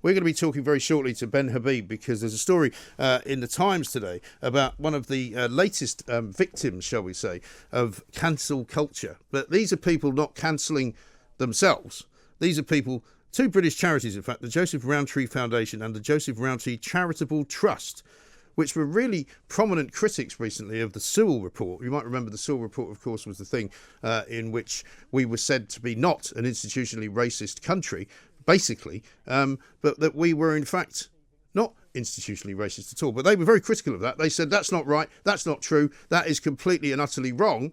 We're going to be talking very shortly to Ben Habib because there's a story in the Times today about one of the latest victims, shall we say, of cancel culture. But these are people not cancelling themselves. These are people, two British charities, in fact, the Joseph Rowntree Foundation and the Joseph Rowntree Charitable Trust, which were really prominent critics recently of the Sewell report. You might remember the Sewell report, of course, was the thing in which we were said to be not an institutionally racist country, basically, but that we were in fact not institutionally racist at all. But they were very critical of that. They said that's not right, that's not true, that is completely and utterly wrong.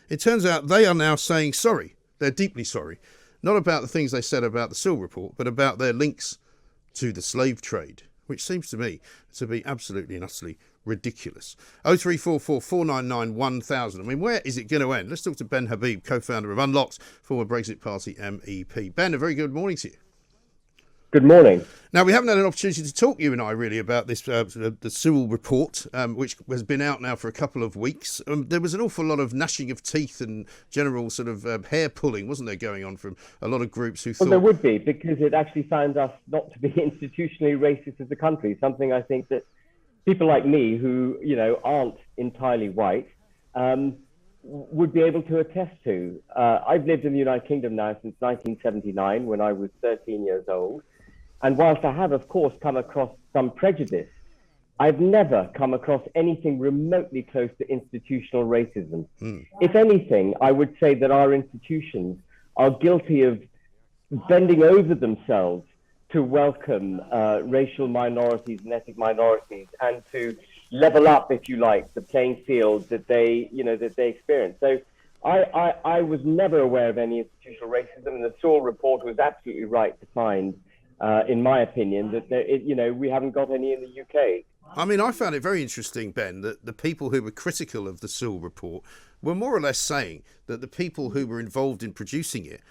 It turns out they are now saying sorry. They're deeply sorry. Not about the things they said about the Sewell report, but about their links to the slave trade, which seems to me to be absolutely and utterly ridiculous. 0344 499 1000. I mean, where is it going to end? Let's talk to Ben Habib, co-founder of Unlocked, former Brexit Party MEP. Ben, a very good morning to you. Good morning. Now, we haven't had an opportunity to talk, you and I, really, about this the Sewell report, which has been out now for a couple of weeks. There was an awful lot of gnashing of teeth and general sort of hair pulling, wasn't there, going on from a lot of groups who thought... Well, there would be, because it actually found us not to be institutionally racist as a country, something I think that people like me who, aren't entirely white, would be able to attest to. I've lived in the United Kingdom now since 1979, when I was 13 years old. And whilst I have, of course, come across some prejudice, I've never come across anything remotely close to institutional racism. If anything, I would say that our institutions are guilty of bending over themselves to welcome racial minorities and ethnic minorities and to level up, if you like, the playing field that they experience. So I was never aware of any institutional racism, and the Sewell report was absolutely right to find, in my opinion, that we haven't got any in the UK. I mean, I found it very interesting, Ben, that the people who were critical of the Sewell report were more or less saying that the people who were involved in producing it,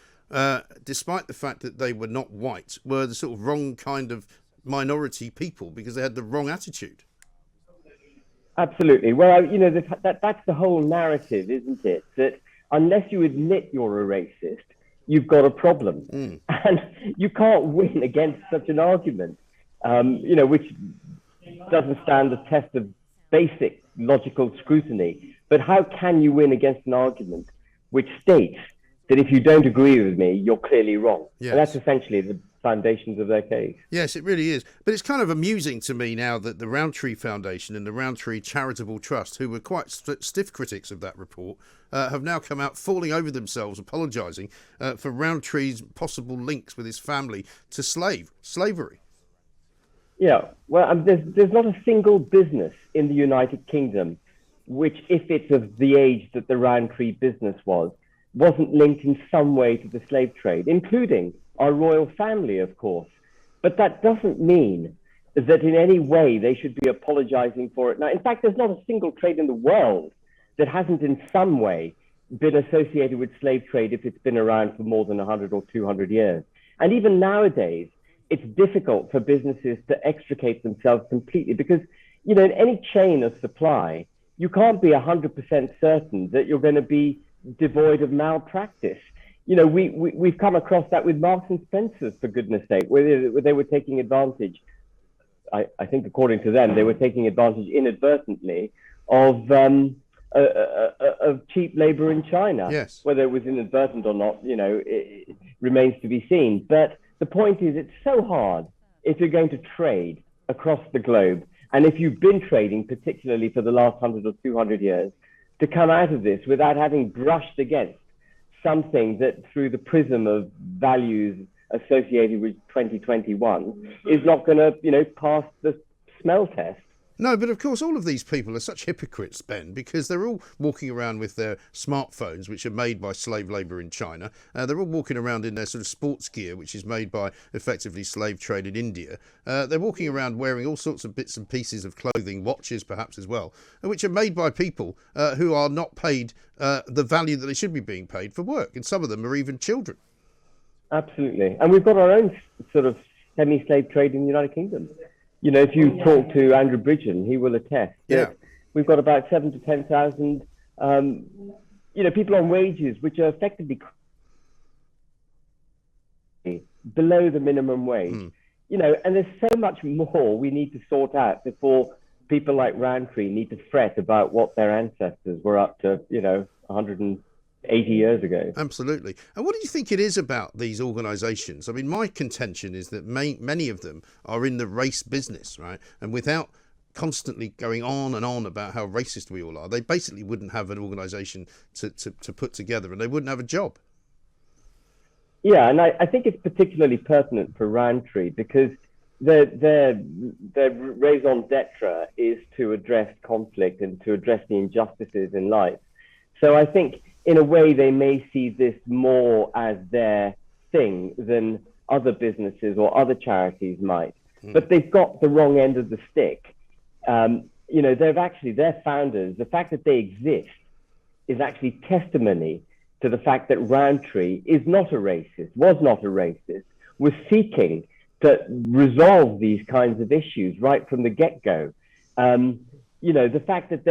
despite the fact that they were not white, were the sort of wrong kind of minority people because they had the wrong attitude. Absolutely. Well, that's the whole narrative, isn't it? That unless you admit you're a racist, you've got a problem. And you can't win against such an argument, which doesn't stand the test of basic logical scrutiny. But how can you win against an argument which states that if you don't agree with me, you're clearly wrong? Yes. And that's essentially the foundations of their case. Yes, it really is. But it's kind of amusing to me now that the Rowntree Foundation and the Rowntree Charitable Trust, who were quite stiff critics of that report, have now come out falling over themselves, apologising for Rowntree's possible links with his family to slavery. Yeah, well, there's not a single business in the United Kingdom which, if it's of the age that the Rowntree business was, wasn't linked in some way to the slave trade, including our royal family, of course. But that doesn't mean that in any way they should be apologizing for it. Now, in fact, there's not a single trade in the world that hasn't in some way been associated with slave trade if it's been around for more than 100 or 200 years. And even nowadays, it's difficult for businesses to extricate themselves completely because, in any chain of supply, you can't be 100% certain that you're going to be devoid of malpractice. We've come across that with Marks and Spencer's, for goodness sake, where they were taking advantage. I think, according to them, they were taking advantage inadvertently of cheap labor in China. Yes. Whether it was inadvertent or not, it remains to be seen. But the point is, it's so hard if you're going to trade across the globe, and if you've been trading, particularly for the last 100 or 200 years, to come out of this without having brushed against something that, through the prism of values associated with 2021, is not going to, pass the smell test. No, but of course all of these people are such hypocrites, Ben, because they're all walking around with their smartphones, which are made by slave labour in China. They're all walking around in their sort of sports gear, which is made by effectively slave trade in India. They're walking around wearing all sorts of bits and pieces of clothing, watches perhaps as well, which are made by people who are not paid the value that they should be being paid for work. And some of them are even children. Absolutely. And we've got our own sort of semi-slave trade in the United Kingdom. If you talk to Andrew Bridgen, he will attest that we've got about 7,000 to 10,000, people on wages which are effectively below the minimum wage. And there's so much more we need to sort out before people like Rowntree need to fret about what their ancestors were up to, 180 years ago. Absolutely. And what do you think it is about these organisations? I mean, my contention is that many of them are in the race business, right? And without constantly going on and on about how racist we all are, they basically wouldn't have an organisation to put together, and they wouldn't have a job. Yeah, and I think it's particularly pertinent for Rowntree because their raison d'etre is to address conflict and to address the injustices in life. So I think in a way they may see this more as their thing than other businesses or other charities might. But they've got the wrong end of the stick. Their founders, the fact that they exist is actually testimony to the fact that Rowntree is not a racist, was not a racist, was seeking to resolve these kinds of issues right from the get-go. The fact that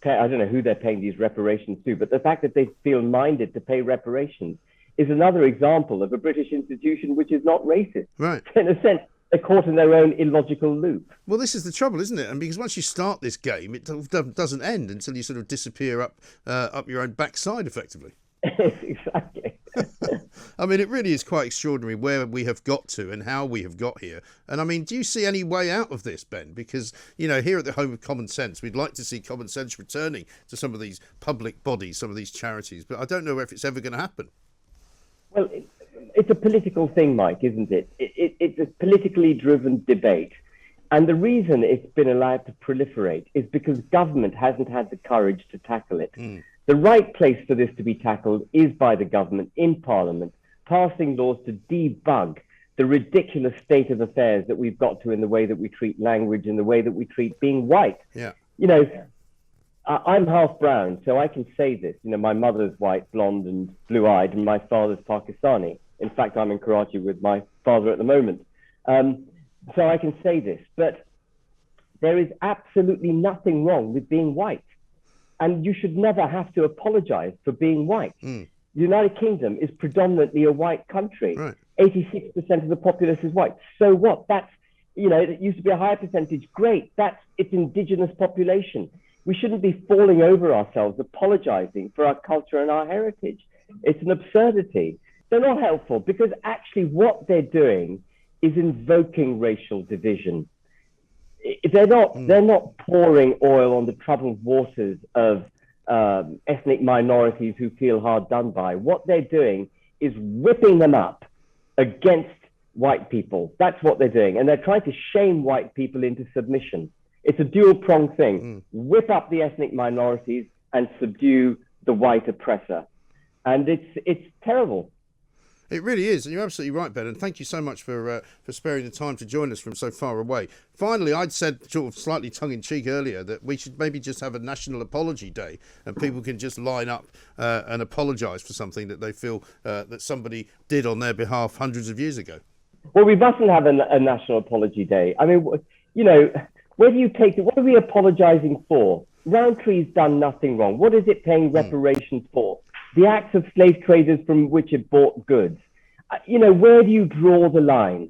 I don't know who they're paying these reparations to, but the fact that they feel minded to pay reparations is another example of a British institution which is not racist. Right. In a sense, they're caught in their own illogical loop. Well, this is the trouble, isn't it? And because once you start this game, it doesn't end until you sort of disappear up your own backside, effectively. Exactly. I mean, it really is quite extraordinary where we have got to and how we have got here. And I mean, do you see any way out of this, Ben? Because, here at the home of common sense, we'd like to see common sense returning to some of these public bodies, some of these charities. But I don't know if it's ever going to happen. Well, it's a political thing, Mike, isn't it? It's a politically driven debate. And the reason it's been allowed to proliferate is because government hasn't had the courage to tackle it. The right place for this to be tackled is by the government in Parliament, passing laws to debug the ridiculous state of affairs that we've got to in the way that we treat language and the way that we treat being white. Yeah. I'm half brown, so I can say this. My mother's white, blonde and blue-eyed, and my father's Pakistani. In fact, I'm in Karachi with my father at the moment. So I can say this, but there is absolutely nothing wrong with being white. And you should never have to apologize for being white. The United Kingdom is predominantly a white country. Right. 86% of the populace is white. So what? That's, it used to be a higher percentage. Great. It's indigenous population. We shouldn't be falling over ourselves, apologizing for our culture and our heritage. It's an absurdity. They're not helpful because actually what they're doing is invoking racial division. They're not pouring oil on the troubled waters of ethnic minorities who feel hard done by. What they're doing is whipping them up against white people. That's what they're doing. And they're trying to shame white people into submission. It's a dual-pronged thing. Whip up the ethnic minorities and subdue the white oppressor. And it's terrible. It really is, and you're absolutely right, Ben, and thank you so much for sparing the time to join us from so far away. Finally, I'd said sort of slightly tongue-in-cheek earlier that we should maybe just have a National Apology Day and people can just line up and apologise for something that they feel that somebody did on their behalf hundreds of years ago. Well, we mustn't have a National Apology Day. I mean, where do you take it? What are we apologising for? Rowntree's done nothing wrong. What is it paying reparations for? The acts of slave traders from which it bought goods. Where do you draw the line?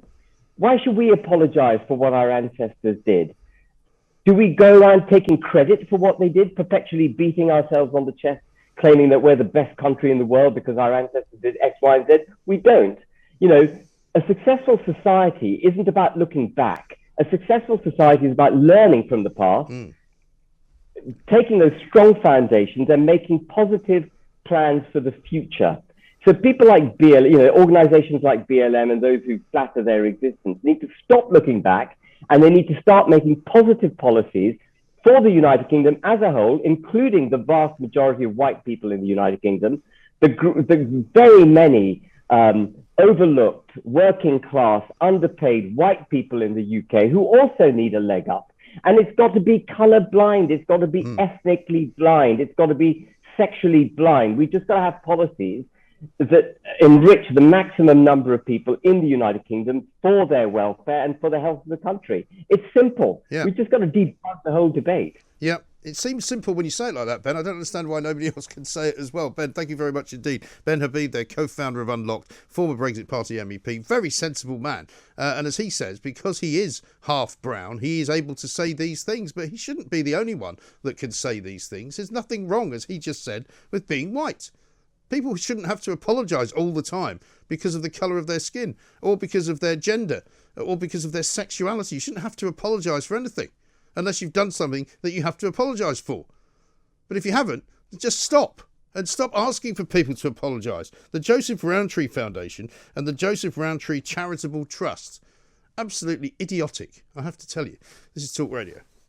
Why should we apologize for what our ancestors did? Do we go around taking credit for what they did, perpetually beating ourselves on the chest, claiming that we're the best country in the world because our ancestors did X, Y, and Z? We don't. A successful society isn't about looking back. A successful society is about learning from the past, taking those strong foundations and making positive plans for the future. So people like organizations like BLM and those who flatter their existence need to stop looking back and they need to start making positive policies for the United Kingdom as a whole, including the vast majority of white people in the United Kingdom, the very many overlooked, working class, underpaid white people in the UK who also need a leg up. And it's got to be color blind. It's got to be ethnically blind. It's got to be sexually blind. We just got to have policies that enrich the maximum number of people in the United Kingdom for their welfare and for the health of the country. It's simple. Yeah. We've just got to debunk the whole debate. Yep. It seems simple when you say it like that, Ben. I don't understand why nobody else can say it as well. Ben, thank you very much indeed. Ben Habib, their co-founder of Unlocked, former Brexit Party MEP, very sensible man. And as he says, because he is half brown, he is able to say these things, but he shouldn't be the only one that can say these things. There's nothing wrong, as he just said, with being white. People shouldn't have to apologise all the time because of the colour of their skin, or because of their gender, or because of their sexuality. You shouldn't have to apologise for anything, unless you've done something that you have to apologise for. But if you haven't, just stop. And stop asking for people to apologise. The Joseph Rowntree Foundation and the Joseph Rowntree Charitable Trust. Absolutely idiotic, I have to tell you. This is Talk Radio.